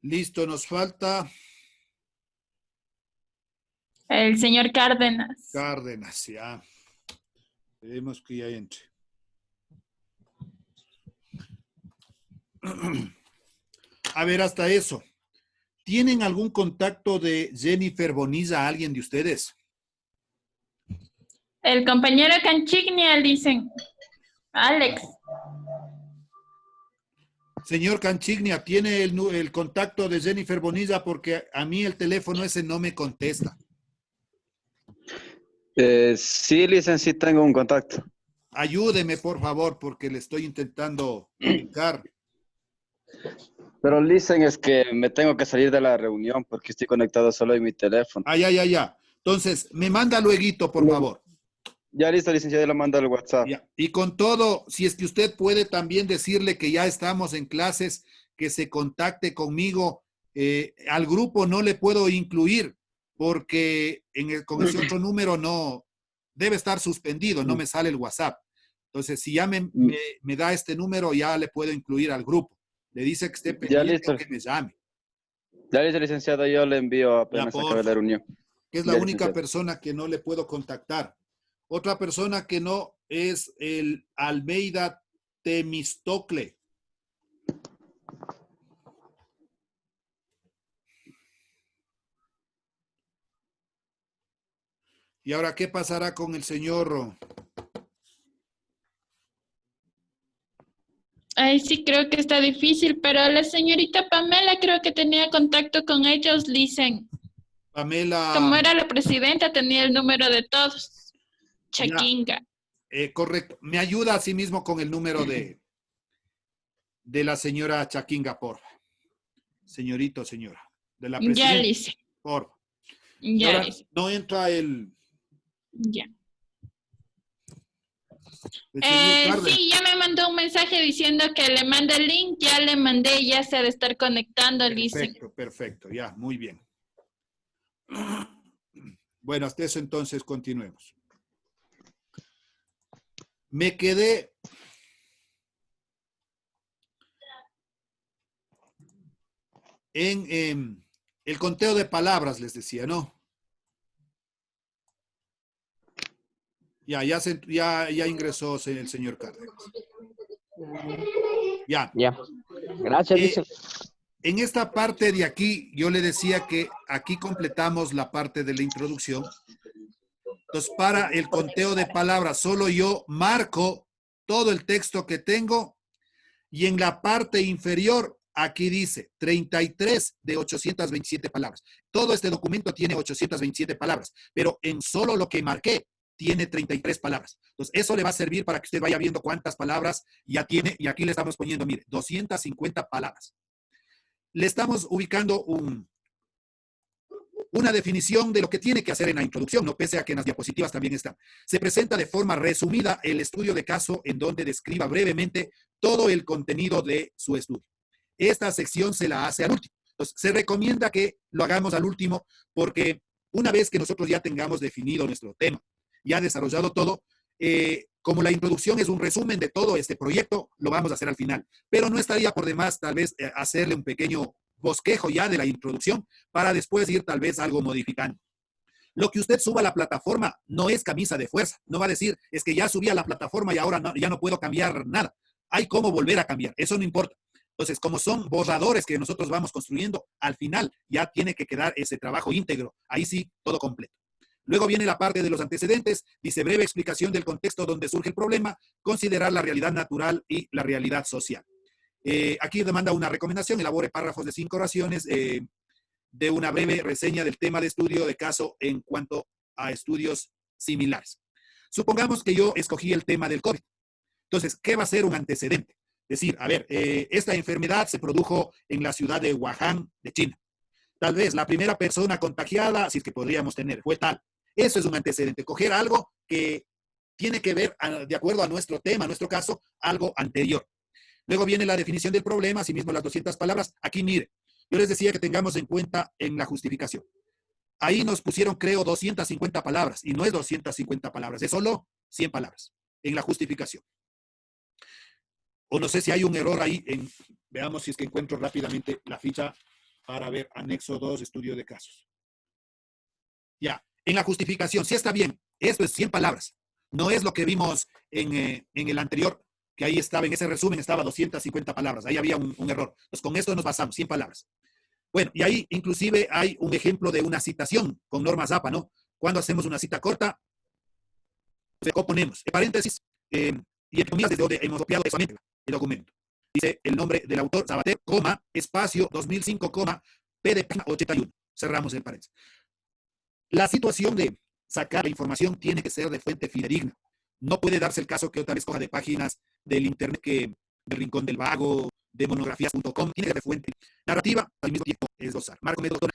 Listo, nos falta El señor Cárdenas. Cárdenas, ya. Esperemos que ya entre. A ver, hasta eso. ¿Tienen algún contacto de Jennifer Bonilla, alguien de ustedes? El compañero Canchignia, dicen. Alex. Señor Canchignia, ¿tiene el contacto de Jennifer Bonilla? Porque a mí el teléfono ese no me contesta. Sí, licenciado, sí tengo un contacto. Ayúdeme, por favor, porque le estoy intentando ubicar. Pero dicen es que me tengo que salir de la reunión porque estoy conectado solo en mi teléfono. Ya. Entonces, me manda lueguito, por favor. Ya listo, licenciado, ya lo mando al WhatsApp. Ya. Y con todo, si es que usted puede también decirle que ya estamos en clases, que se contacte conmigo. Al grupo no le puedo incluir porque con ese otro número no, debe estar suspendido, no me sale el WhatsApp. Entonces, si ya me da este número, ya le puedo incluir al grupo. Le dice que esté pendiente listo. o que me llame. Ya listo, licenciado, yo le envío apenas acabe la reunión. Que es la única persona que no le puedo contactar. Otra persona que no es el Almeida Temistocle. ¿Y ahora qué pasará con el señor? Ay, sí, creo que está difícil, pero la señorita Pamela creo que tenía contacto con ellos, dicen. Pamela. Como era la presidenta, tenía el número de todos. Chaquinga. Correcto. Me ayuda a sí mismo con el número de la señora Chaquinga, por favor. Señorito, señora. De la presidenta. Ya, Lice. Por favor. Ya, Lice. No entra el... Ya. Sí, ya me mandó un mensaje diciendo que le manda el link, ya le mandé, ya se ha de estar conectando, Lice. Perfecto, ya, muy bien. Bueno, hasta eso entonces continuemos. Me quedé en el conteo de palabras, les decía, ¿no? Ya ingresó el señor Cárdenas. Ya. Gracias, dice. En esta parte de aquí, yo le decía que aquí completamos la parte de la introducción. Entonces, para el conteo de palabras, solo yo marco todo el texto que tengo y en la parte inferior, aquí dice 33 de 827 palabras. Todo este documento tiene 827 palabras, pero en solo lo que marqué, tiene 33 palabras. Entonces, eso le va a servir para que usted vaya viendo cuántas palabras ya tiene. Y aquí le estamos poniendo, mire, 250 palabras. Le estamos ubicando una definición de lo que tiene que hacer en la introducción, no pese a que en las diapositivas también está. Se presenta de forma resumida el estudio de caso en donde describa brevemente todo el contenido de su estudio. Esta sección se la hace al último. Entonces, se recomienda que lo hagamos al último porque una vez que nosotros ya tengamos definido nuestro tema, ya desarrollado todo, como la introducción es un resumen de todo este proyecto, lo vamos a hacer al final. Pero no estaría por demás tal vez hacerle un pequeño bosquejo ya de la introducción para después ir tal vez algo modificando. Lo que usted suba a la plataforma no es camisa de fuerza. No va a decir, es que ya subí a la plataforma y ahora ya no puedo cambiar nada. Hay cómo volver a cambiar. Eso no importa. Entonces, como son borradores que nosotros vamos construyendo, al final ya tiene que quedar ese trabajo íntegro. Ahí sí, todo completo. Luego viene la parte de los antecedentes, dice breve explicación del contexto donde surge el problema, considerar la realidad natural y la realidad social. Aquí demanda una recomendación, elabore párrafos de 5 oraciones de una breve reseña del tema de estudio de caso en cuanto a estudios similares. Supongamos que yo escogí el tema del COVID. Entonces, ¿qué va a ser un antecedente? Es decir, a ver, esta enfermedad se produjo en la ciudad de Wuhan, de China. Tal vez la primera persona contagiada, si es que podríamos tener, fue tal. Eso es un antecedente, coger algo que tiene que ver, de acuerdo a nuestro tema, a nuestro caso, algo anterior. Luego viene la definición del problema, asimismo las 200 palabras. Aquí, mire, yo les decía que tengamos en cuenta en la justificación. Ahí nos pusieron, creo, 250 palabras, y no es 250 palabras, es solo 100 palabras en la justificación. O no sé si hay un error ahí, veamos si es que encuentro rápidamente la ficha para ver anexo 2, estudio de casos. Ya, en la justificación, sí está bien, esto es 100 palabras. No es lo que vimos en el anterior, que ahí estaba, en ese resumen estaba 250 palabras, ahí había un error. Entonces, con esto nos basamos, 100 palabras. Bueno, y ahí inclusive hay un ejemplo de una citación con normas APA, ¿no? Cuando hacemos una cita corta, ponemos, en paréntesis, y entre comillas, desde donde hemos copiado solamente el documento. Dice el nombre del autor, Sabater, coma, espacio, 2005, coma, P de 81. Cerramos el paréntesis. La situación de sacar la información tiene que ser de fuente fidedigna. No puede darse el caso que otra vez coja de páginas del internet, que del Rincón del Vago, de monografías.com, tiene que ser de fuente narrativa, al mismo tiempo esbozar. Marco método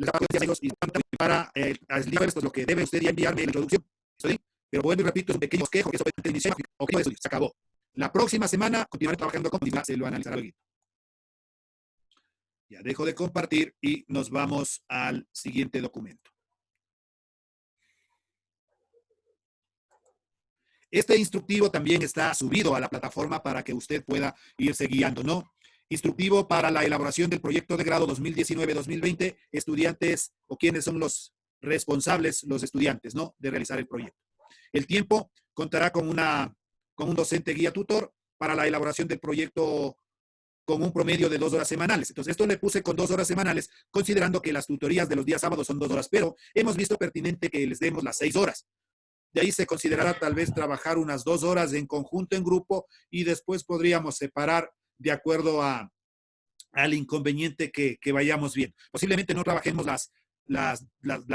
y para el libro, esto es lo que debe usted ya enviarme en la introducción. ¿Sí? Pero bueno, y repito, es un pequeño esquejo que eso puede iniciar objetivo de estudio. Se acabó. La próxima semana continuaré trabajando con se lo analizará luego. Ya dejo de compartir y nos vamos al siguiente documento. Este instructivo también está subido a la plataforma para que usted pueda irse guiando, ¿no? Instructivo para la elaboración del proyecto de grado 2019-2020, estudiantes o quienes son los responsables, los estudiantes, ¿no? De realizar el proyecto. El tiempo contará con un docente guía tutor para la elaboración del proyecto con un promedio de 2 horas semanales. Entonces, esto le puse con 2 horas semanales, considerando que las tutorías de los días sábados son 2 horas, pero hemos visto pertinente que les demos las 6 horas. De ahí se considerará tal vez trabajar unas 2 horas en conjunto, en grupo, y después podríamos separar de acuerdo al inconveniente que vayamos bien. Posiblemente no trabajemos las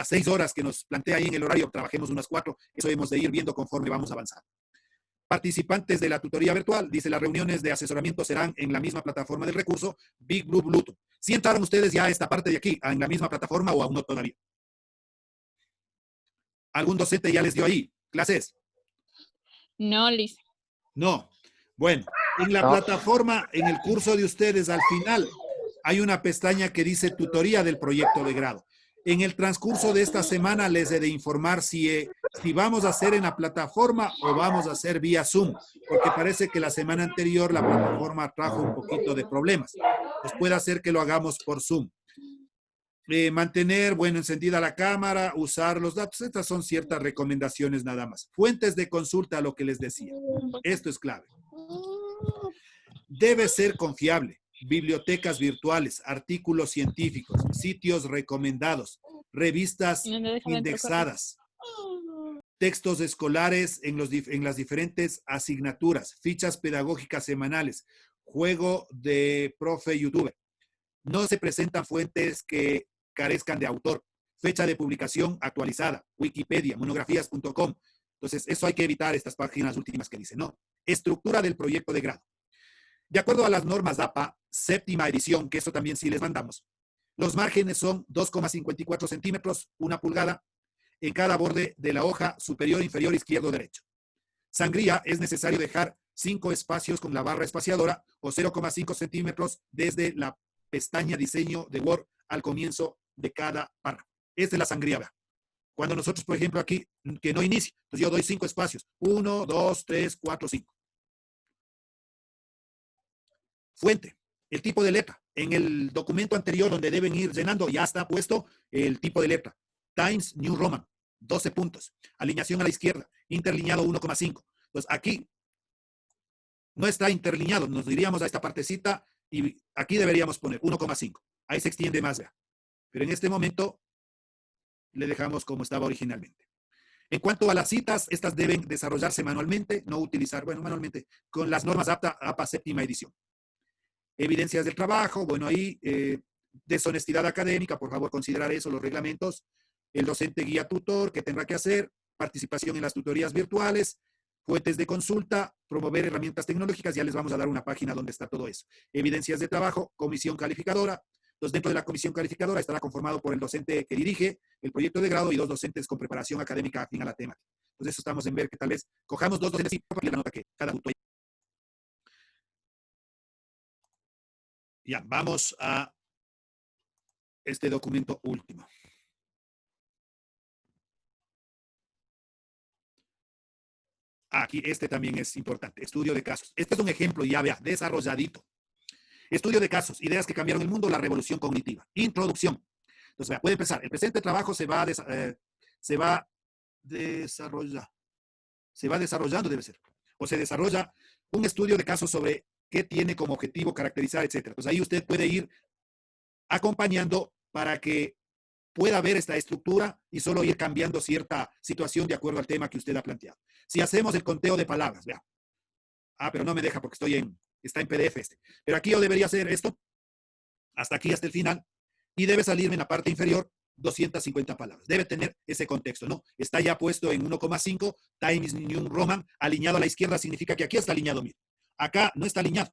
6 horas que nos plantea ahí en el horario, trabajemos unas 4. Eso hemos de ir viendo conforme vamos avanzando. Participantes de la tutoría virtual, dice, las reuniones de asesoramiento serán en la misma plataforma del recurso, Big Blue Bluetooth. ¿Sí entraron ustedes ya a esta parte de aquí, en la misma plataforma o aún no todavía? ¿Algún docente ya les dio ahí clases? No, Liz. No. Bueno, en la plataforma, en el curso de ustedes, al final, hay una pestaña que dice tutoría del proyecto de grado. En el transcurso de esta semana les he de informar si vamos a hacer en la plataforma o vamos a hacer vía Zoom, porque parece que la semana anterior la plataforma trajo un poquito de problemas. Pues puede hacer que lo hagamos por Zoom. Mantener, bueno, encendida la cámara, usar los datos. Estas son ciertas recomendaciones nada más. Fuentes de consulta, lo que les decía. Esto es clave. Debe ser confiable. Bibliotecas virtuales, artículos científicos, sitios recomendados, revistas indexadas, textos escolares en las diferentes asignaturas, fichas pedagógicas semanales, juego de profe youtuber. No se presentan fuentes que carezcan de autor, fecha de publicación actualizada, Wikipedia, monografías.com. Entonces, eso hay que evitar, estas páginas últimas que dicen, no. Estructura del proyecto de grado. De acuerdo a las normas APA, séptima edición, que eso también sí les mandamos, los márgenes son 2,54 centímetros, 1 pulgada, en cada borde de la hoja superior, inferior, izquierdo, derecho. Sangría, es necesario dejar 5 espacios con la barra espaciadora o 0,5 centímetros desde la pestaña diseño de Word al comienzo de cada párrafo. Esta es la sangría, ¿verdad? Cuando nosotros, por ejemplo, aquí, que no inicie, entonces yo doy 5 espacios. 1, 2, 3, 4, 5. Fuente, el tipo de letra. En el documento anterior donde deben ir llenando ya está puesto el tipo de letra. Times New Roman, 12 puntos. Alineación a la izquierda, interlineado 1,5. Entonces aquí no está interlineado, nos diríamos a esta partecita y aquí deberíamos poner 1,5. Ahí se extiende más, ¿vea? Pero en este momento le dejamos como estaba originalmente. En cuanto a las citas, estas deben desarrollarse manualmente, no utilizar, bueno, manualmente, con las normas APA séptima edición. Evidencias del trabajo, bueno, ahí deshonestidad académica, por favor considerar eso, los reglamentos, el docente guía tutor, ¿qué tendrá que hacer? Participación en las tutorías virtuales, fuentes de consulta, promover herramientas tecnológicas, ya les vamos a dar una página donde está todo eso. Evidencias de trabajo, comisión calificadora. Entonces, dentro de la comisión calificadora estará conformado por el docente que dirige el proyecto de grado y 2 docentes con preparación académica afín a la temática. Entonces, eso estamos en ver que tal vez cojamos 2 docentes y la nota que cada uno. Ya, vamos a este documento último. Aquí, este también es importante. Estudio de casos. Este es un ejemplo, ya vea, desarrolladito. Estudio de casos, ideas que cambiaron el mundo, la revolución cognitiva. Introducción. Entonces, vea, puede empezar. El presente trabajo se va desarrollando, debe ser. O se desarrolla un estudio de casos sobre qué tiene como objetivo caracterizar, etcétera. Entonces, ahí usted puede ir acompañando para que pueda ver esta estructura y solo ir cambiando cierta situación de acuerdo al tema que usted ha planteado. Si hacemos el conteo de palabras, vea. Pero no me deja porque está en PDF este. Pero aquí yo debería hacer esto, hasta aquí, hasta el final, y debe salirme en la parte inferior 250 palabras. Debe tener ese contexto, ¿no? Está ya puesto en 1,5, Times New Roman, alineado a la izquierda significa que aquí está alineado, mire. Acá no está alineado.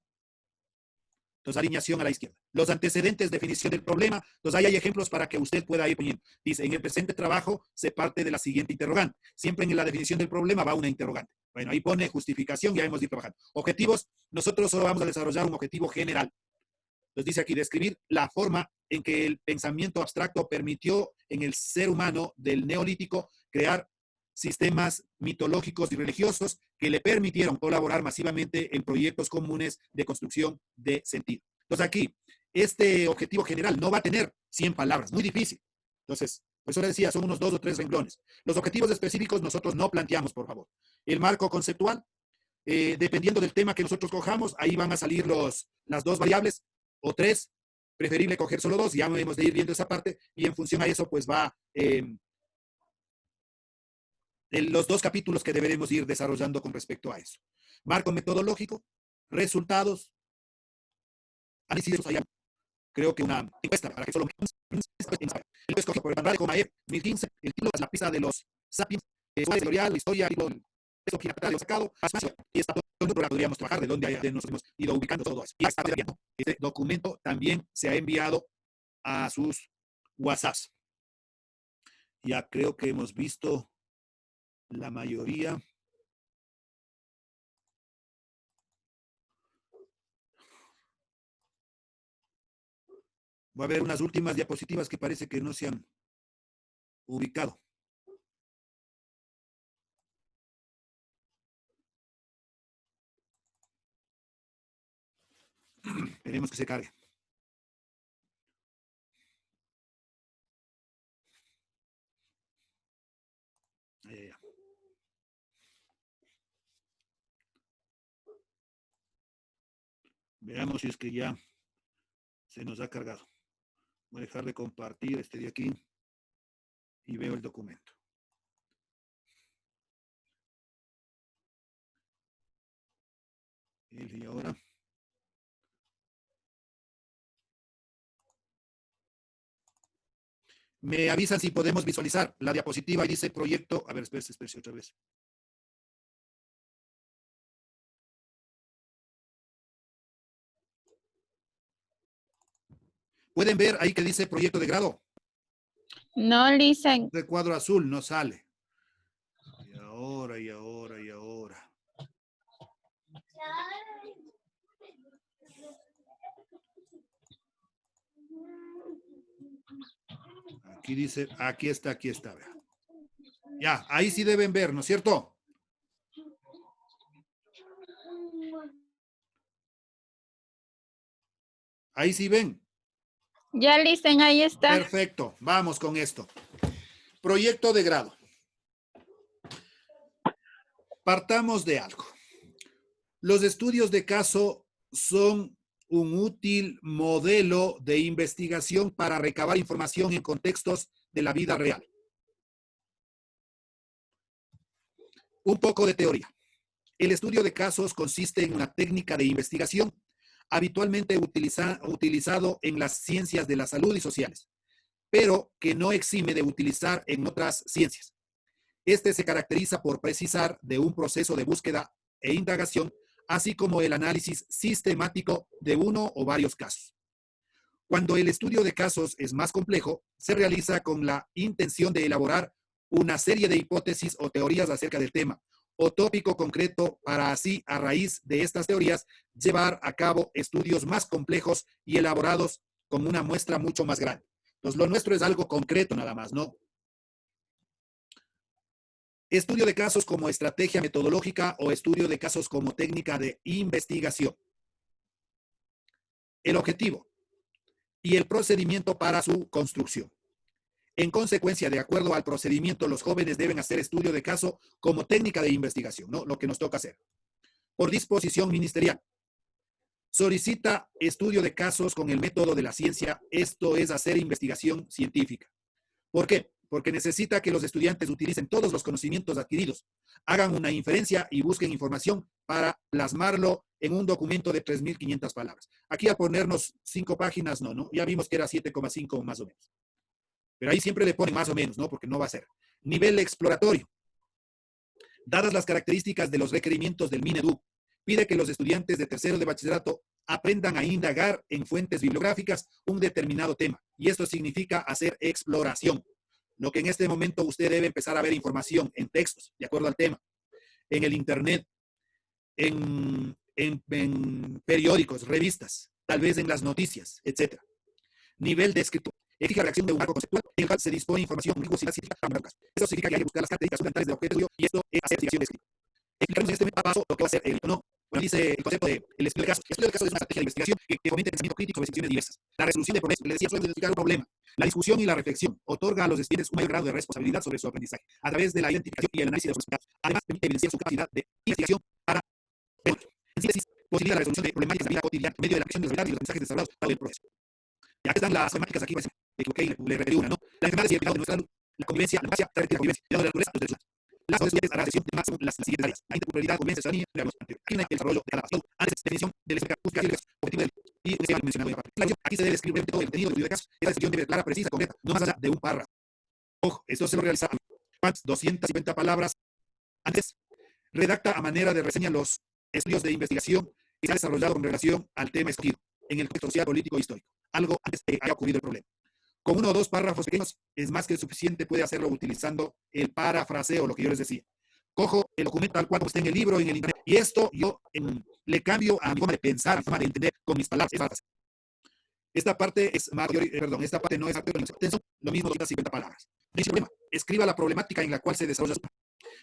Entonces, alineación a la izquierda. Los antecedentes, definición del problema. Entonces, ahí hay ejemplos para que usted pueda ir poniendo. Dice, en el presente trabajo se parte de la siguiente interrogante. Siempre en la definición del problema va una interrogante. Bueno, ahí pone justificación, ya hemos ido trabajando. Objetivos, nosotros solo vamos a desarrollar un objetivo general. Entonces, dice aquí, describir la forma en que el pensamiento abstracto permitió en el ser humano del neolítico crear sistemas mitológicos y religiosos que le permitieron colaborar masivamente en proyectos comunes de construcción de sentido. Entonces aquí, este objetivo general no va a tener 100 palabras, muy difícil. Entonces, por eso le decía, son unos 2 o 3 renglones. Los objetivos específicos nosotros no planteamos, por favor. El marco conceptual, dependiendo del tema que nosotros cojamos, ahí van a salir las 2 variables o 3, preferible coger solo 2, ya hemos de ir viendo esa parte, y en función a eso, pues va los 2 capítulos que deberemos ir desarrollando con respecto a eso. Marco metodológico, resultados, análisis de esos allá. Creo que una encuesta para que solo el escogido por el manual de Comaer 2015, el título es la pista de los sapiens, la historia, y esto que ha sacado, y esta la podríamos trabajar de dónde nos hemos ido ubicando todo eso. Y está bien. Este documento también se ha enviado a sus WhatsApps. Ya creo que hemos visto la mayoría. Va a haber unas últimas diapositivas que parece que no se han ubicado. Esperemos que se cargue. Ahí. Veamos si es que ya se nos ha cargado. Voy a dejar de compartir este de aquí y veo el documento. Y ahora. Me avisan si podemos visualizar la diapositiva y dice proyecto. A ver, espérese otra vez. ¿Pueden ver ahí que dice proyecto de grado? No, Listen. De cuadro azul, no sale. Y ahora. Aquí dice, aquí está. Vea. Ya, ahí sí deben ver, ¿no es cierto? Ahí sí ven. Ya, Listen, ahí está. Perfecto, vamos con esto. Proyecto de grado. Partamos de algo. Los estudios de caso son un útil modelo de investigación para recabar información en contextos de la vida real. Un poco de teoría. El estudio de casos consiste en una técnica de investigación habitualmente utilizado en las ciencias de la salud y sociales, pero que no exime de utilizar en otras ciencias. Este se caracteriza por precisar de un proceso de búsqueda e indagación, así como el análisis sistemático de uno o varios casos. Cuando el estudio de casos es más complejo, se realiza con la intención de elaborar una serie de hipótesis o teorías acerca del tema o tópico concreto para así, a raíz de estas teorías, llevar a cabo estudios más complejos y elaborados con una muestra mucho más grande. Entonces, lo nuestro es algo concreto nada más, ¿no? Estudio de casos como estrategia metodológica o estudio de casos como técnica de investigación. el objetivo y el procedimiento para su construcción. En consecuencia, de acuerdo al procedimiento, los jóvenes deben hacer estudio de caso como técnica de investigación, ¿no? Lo que nos toca hacer. Por disposición ministerial, solicita estudio de casos con el método de la ciencia, esto es hacer investigación científica. ¿Por qué? Porque necesita que los estudiantes utilicen todos los conocimientos adquiridos, hagan una inferencia y busquen información para plasmarlo en un documento de 3.500 palabras. Aquí a ponernos 5 páginas, no, ya vimos que era 7,5 más o menos. Pero ahí siempre le ponen más o menos, ¿no? Porque no va a ser. Nivel exploratorio. Dadas las características de los requerimientos del Minedu, pide que los estudiantes de tercero de bachillerato aprendan a indagar en fuentes bibliográficas un determinado tema. Y esto significa hacer exploración. Lo que en este momento usted debe empezar a ver información en textos, de acuerdo al tema, en el internet, en periódicos, revistas, tal vez en las noticias, etc. Nivel de escritura. Exige reacción de un marco conceptual en el cual se dispone información rigurosidad científica para marcas. Eso significa que hay que buscar las características fundamentales del objeto y esto es hacer investigación de escrito. Explicaremos en este paso lo que va a ser el no. Bueno, dice el concepto del estudio de casos. El estudio de casos es una estrategia de investigación que fomente el pensamiento crítico sobre situaciones diversas. La resolución de problemas, le decía, suele identificar un problema. La discusión y la reflexión otorga a los estudiantes un mayor grado de responsabilidad sobre su aprendizaje a través de la identificación y el análisis de los resultados. Además, permite evidenciar su capacidad de investigación para en síntesis, posibilita la resolución de problemáticas de la vida cotidiana en medio de la acción de los verdades y los mensajes desarrollados para el proceso. Y aquí están las temáticas, aquí me equivoqué y le repetí una, ¿no? Las enfermedades y el cuidado de nuestra salud, la convivencia, la democracia, la convivencia, el cuidado de la naturaleza, los derechos humanos. Las estudiantes a la sesión de máximo las siguientes áreas. La interculturalidad, convivencia, ciudadanía, aquí el desarrollo de la adaptación, antes definición de la objetivo del y mencionado en la parte. Aquí se debe describir todo el contenido del estudio de casos. Esta descripción debe ser clara, precisa, concreta, no más allá de un párrafo. Ojo, esto se lo realiza a 250 palabras. Antes, redacta a manera de reseña los estudios de investigación que se han desarrollado con relación al tema escogido en el contexto social, político e histórico. Algo antes de que haya ocurrido el problema. Con 1 o 2 párrafos pequeños es más que suficiente, puede hacerlo utilizando el parafraseo, lo que yo les decía. Cojo el documento tal cual como está en el libro, en el internet, y esto yo le cambio a mi forma de pensar, a mi forma de entender con mis palabras. Esta parte es mayor, perdón, esta parte no es mayor, lo mismo 250 palabras. Dice el problema, escriba la problemática en la cual se desarrolla.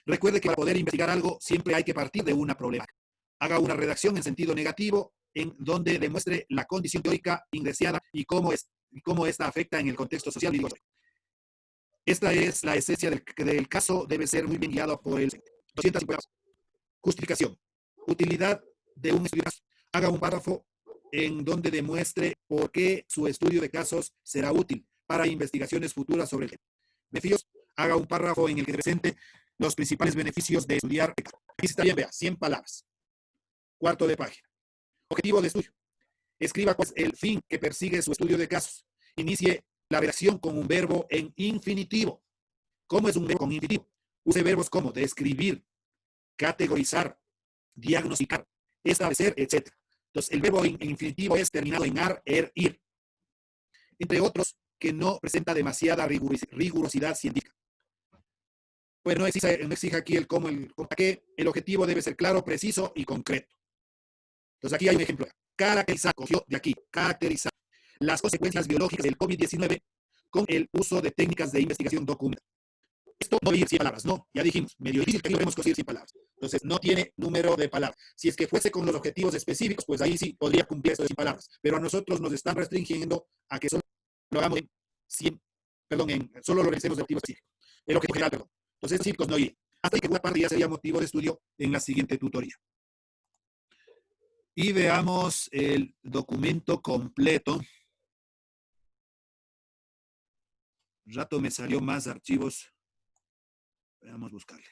Recuerde que para poder investigar algo siempre hay que partir de una problemática. Haga una redacción en sentido negativo en donde demuestre la condición teórica ingresada y cómo esta afecta en el contexto social y histórico. Esta es la esencia del caso, debe ser muy bien guiado por el 250. Justificación. Utilidad de un estudio de casos. Haga un párrafo en donde demuestre por qué su estudio de casos será útil para investigaciones futuras sobre el tema. Beneficios. Haga un párrafo en el que presente los principales beneficios de estudiar. Aquí está bien, vea, 100 palabras. Cuarto de página. Objetivo de estudio. Escriba cuál es el fin que persigue su estudio de casos. Inicie la redacción con un verbo en infinitivo. ¿Cómo es un verbo con infinitivo? Use verbos como describir, categorizar, diagnosticar, establecer, etc. Entonces, el verbo en infinitivo es terminado en ar, er, ir. Entre otros, que no presenta demasiada rigurosidad científica. Pues no exige aquí el cómo, el qué. El objetivo debe ser claro, preciso y concreto. Entonces, aquí hay un ejemplo. Caracterizar, cogió de aquí, caracterizar las consecuencias biológicas del COVID-19 con el uso de técnicas de investigación documental. Esto no va a ir 100 palabras, no, ya dijimos, medio difícil que podemos conseguir 100 palabras. Entonces, no tiene número de palabras. Si es que fuese con los objetivos específicos, pues ahí sí podría cumplir esto de 100 palabras. Pero a nosotros nos están restringiendo a que solo lo hagamos en 100, perdón, solo lo realicemos de objetivo específico. El objetivo general, perdón. Entonces, específicos no iría. Hasta ahí que una parte ya sería motivo de estudio en la siguiente tutoría. Y veamos el documento completo. Rato me salió más archivos. Veamos buscarle.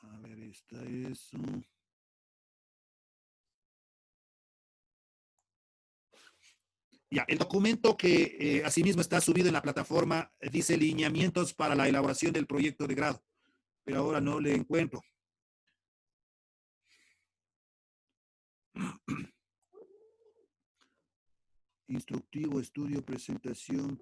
A ver, está eso. Ya, el documento que asimismo está subido en la plataforma dice lineamientos para la elaboración del proyecto de grado, pero ahora no le encuentro. Instructivo, estudio, presentación.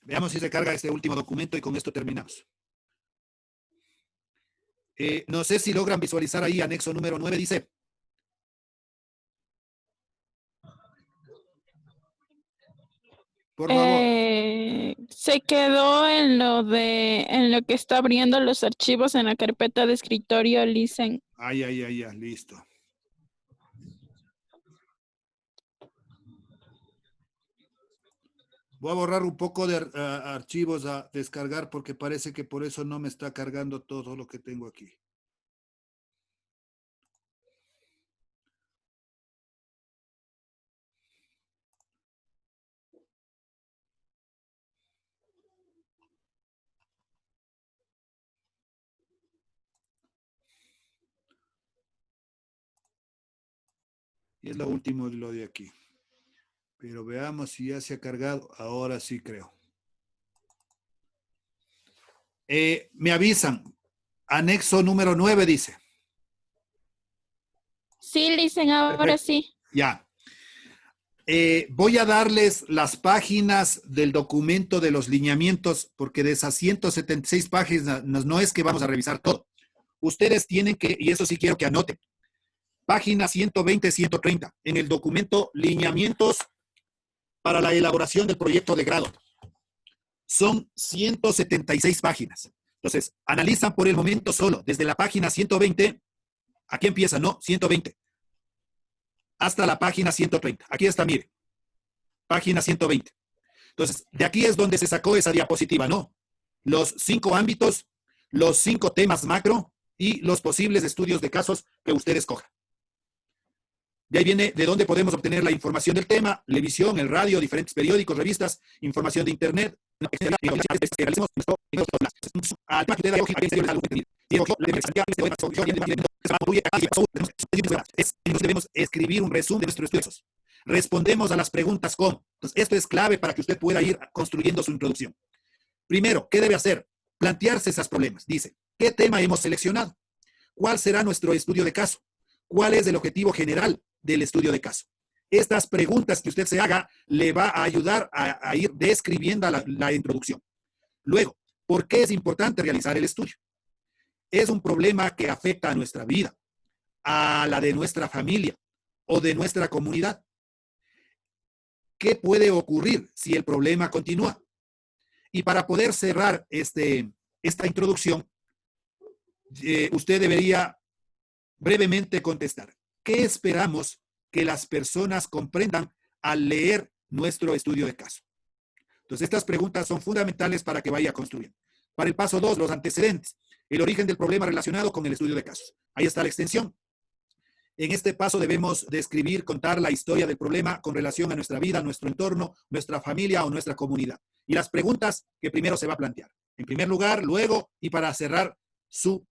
Veamos si se carga este último documento y con esto terminamos. No sé si logran visualizar ahí anexo número 9, dice. Por favor. Se quedó en lo que está abriendo los archivos en la carpeta de escritorio, Listen. Ay, listo. Voy a borrar un poco de archivos a descargar porque parece que por eso no me está cargando todo lo que tengo aquí. Y es lo último de lo de aquí. Pero veamos si ya se ha cargado. Ahora sí creo. Me avisan. Anexo número 9 dice. Sí, Listen, ahora Perfecto. sí. Ya. Voy a darles las páginas del documento de los lineamientos, porque de esas 176 páginas no es que vamos a revisar todo. Ustedes tienen que, y eso sí quiero que anoten, página 120, 130, en el documento lineamientos para la elaboración del proyecto de grado. Son 176 páginas. Entonces, analizan por el momento solo, desde la página 120, aquí empieza, ¿no? 120. Hasta la página 130. Aquí está, mire. Página 120. Entonces, de aquí es donde se sacó esa diapositiva, ¿no? Los 5 ámbitos, los 5 temas macro y los posibles estudios de casos que usted escoja. De ahí viene de dónde podemos obtener la información del tema, televisión, el radio, diferentes periódicos, revistas, información de internet. Debemos escribir un resumen de nuestros estudios. Respondemos a las preguntas ¿cómo? Entonces, esto es clave para que usted pueda ir construyendo su introducción. Primero, ¿qué debe hacer? Plantearse esos problemas. Dice, ¿qué tema hemos seleccionado? ¿Cuál será nuestro estudio de caso? ¿Cuál es el objetivo general del estudio de caso? Estas preguntas que usted se haga le va a ayudar a ir describiendo la introducción. Luego, ¿por qué es importante realizar el estudio? Es un problema que afecta a nuestra vida, a la de nuestra familia o de nuestra comunidad. ¿Qué puede ocurrir si el problema continúa? Y para poder cerrar esta introducción, usted debería brevemente contestar. ¿Qué esperamos que las personas comprendan al leer nuestro estudio de caso? Entonces, estas preguntas son fundamentales para que vaya construyendo. Para el paso 2, los antecedentes. El origen del problema relacionado con el estudio de casos. Ahí está la extensión. En este paso debemos describir, contar la historia del problema con relación a nuestra vida, nuestro entorno, nuestra familia o nuestra comunidad. Y las preguntas que primero se va a plantear. En primer lugar, luego y para cerrar sus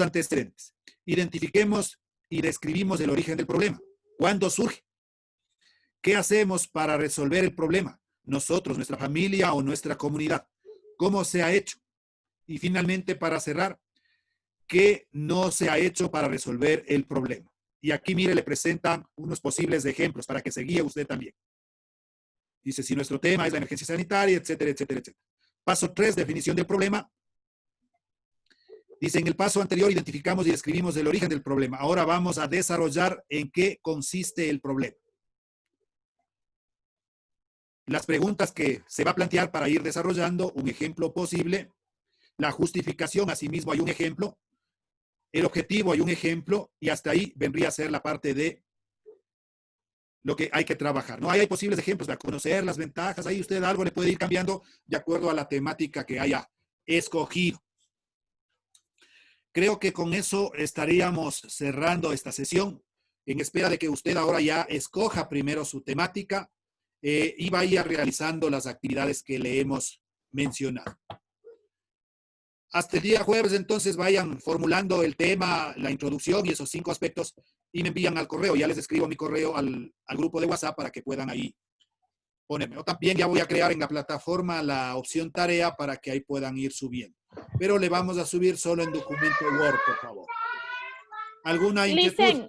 antecedentes. Identifiquemos y describimos el origen del problema. ¿Cuándo surge? ¿Qué hacemos para resolver el problema? Nosotros, nuestra familia o nuestra comunidad. ¿Cómo se ha hecho? Y finalmente, para cerrar, ¿qué no se ha hecho para resolver el problema? Y aquí, mire, le presentan unos posibles ejemplos para que se guíe usted también. Dice, si nuestro tema es la emergencia sanitaria, etcétera, etcétera, etcétera. Paso 3, definición del problema. Dice, en el paso anterior identificamos y describimos el origen del problema. Ahora vamos a desarrollar en qué consiste el problema. Las preguntas que se va a plantear para ir desarrollando, un ejemplo posible, la justificación, asimismo hay un ejemplo, el objetivo hay un ejemplo, y hasta ahí vendría a ser la parte de lo que hay que trabajar. ¿No? Ahí hay posibles ejemplos para conocer las ventajas, ahí usted algo le puede ir cambiando de acuerdo a la temática que haya escogido. Creo que con eso estaríamos cerrando esta sesión, en espera de que usted ahora ya escoja primero su temática y vaya realizando las actividades que le hemos mencionado. Hasta el día jueves, entonces, vayan formulando el tema, la introducción y esos 5 aspectos y me envían al correo. Ya les escribo mi correo al grupo de WhatsApp para que puedan ahí ponerme. O también ya voy a crear en la plataforma la opción tarea para que ahí puedan ir subiendo. Pero le vamos a subir solo en documento Word, por favor. ¿Alguna inquietud? Listen.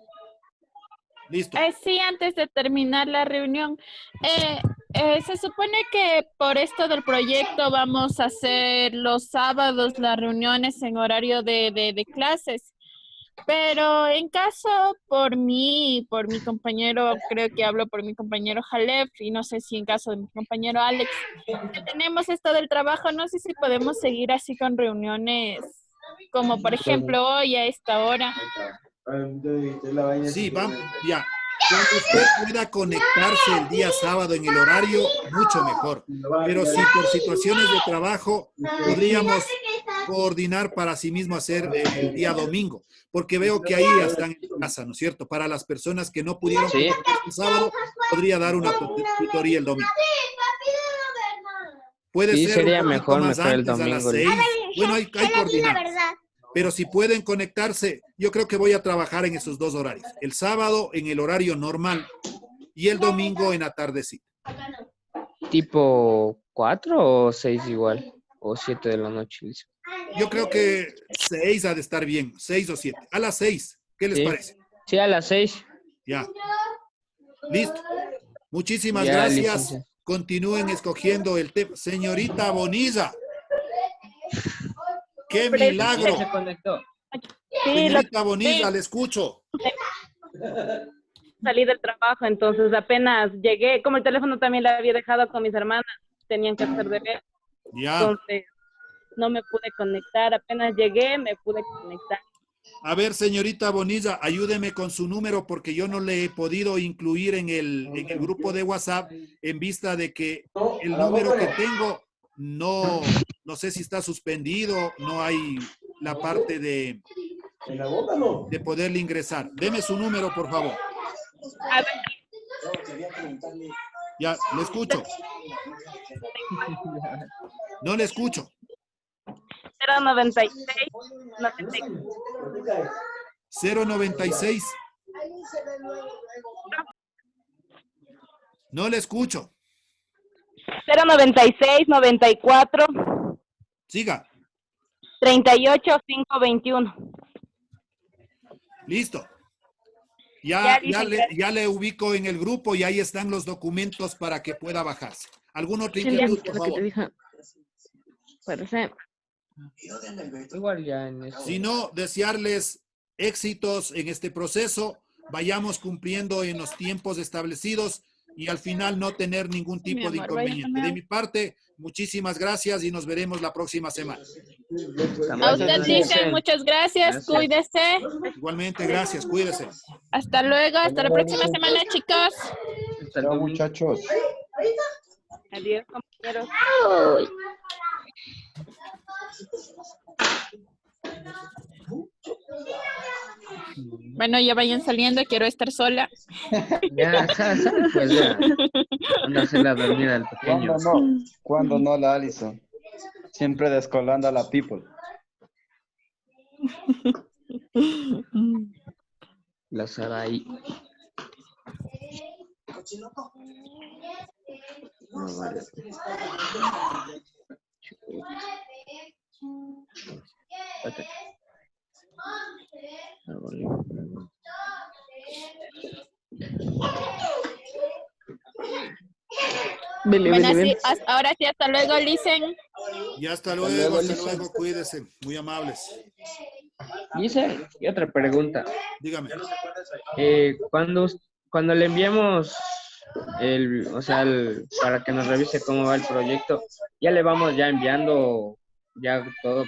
Listo. Sí, antes de terminar la reunión, Se supone que por esto del proyecto vamos a hacer los sábados las reuniones en horario de clases. Pero en caso por mi compañero, creo que hablo por mi compañero Jalef, y no sé si en caso de mi compañero Alex, que tenemos esto del trabajo, no sé si podemos seguir así con reuniones, como por ejemplo hoy a esta hora. Sí, vamos, ya. Cuando usted pueda conectarse el día sábado en el horario, mucho mejor. Pero si por situaciones de trabajo podríamos coordinar para sí mismo hacer el día domingo, porque veo que ahí ya están en casa, ¿no es cierto? Para las personas que no pudieron Sí, conectarse el sábado, podría dar una tutoría el domingo. Puede sí, ser un sería poquito más mejor el antes, a las domingo. 6. Bueno, hay coordinadas. Pero si pueden conectarse, yo creo que voy a trabajar en esos dos horarios. El sábado en el horario normal y el domingo en atardecita. ¿Tipo 4 o 6 igual? ¿O 7 de la noche? Dice. Yo creo que 6 ha de estar bien, 6 o 7. A las 6, ¿qué les Sí, parece? sí, a las 6. Ya, listo. Muchísimas Ya, gracias. licencia. Continúen escogiendo el tema. Señorita Bonilla, qué Ya milagro. se conectó. Sí, Señorita Bonilla, le escucho. salí del trabajo, entonces apenas llegué, como el teléfono también lo había dejado con mis hermanas, tenían que hacer deber, Ya. entonces no me pude conectar, apenas llegué me pude conectar. A ver, señorita Bonilla, ayúdeme con su número porque yo no le he podido incluir en el grupo de WhatsApp en vista de que el número que tengo no sé si está suspendido, no hay la parte de poderle ingresar. Deme su número, por favor. A ver, Ya, le escucho. No le escucho. 096 94 096. No le escucho. 096 94 Siga. 38 521. Listo. Ya, Ya le ubico en el grupo y ahí están los documentos para que pueda bajarse. ¿Algún otro Sí, inquietud, ya, por lo que te favor? dije. Parece. Igual ya en eso. Si no, desearles éxitos en este proceso, vayamos cumpliendo en los tiempos establecidos y al final no tener ningún tipo de inconveniente. De mi parte, muchísimas gracias y nos veremos la próxima semana. A usted dicen muchas gracias, Gracias. cuídese. Igualmente, gracias, cuídese. Hasta luego, hasta la próxima semana, chicos. Hasta el Chao, domingo. muchachos. Adiós, compañeros. Bueno, ya vayan saliendo, quiero estar sola. Ya, sale, pues ya. Anda a hacer la dormida del pequeño. ¿Cuándo no la Alison? Siempre descolando a la people. La Saraí. No, vale. Espérate. Ah, vale. Bueno, sí, ahora sí, hasta luego, Licen. Y hasta luego, cuídese, muy amables. Dice, y otra pregunta. Dígame. Cuando le enviemos para que nos revise cómo va el proyecto, ya le vamos ya enviando ya todo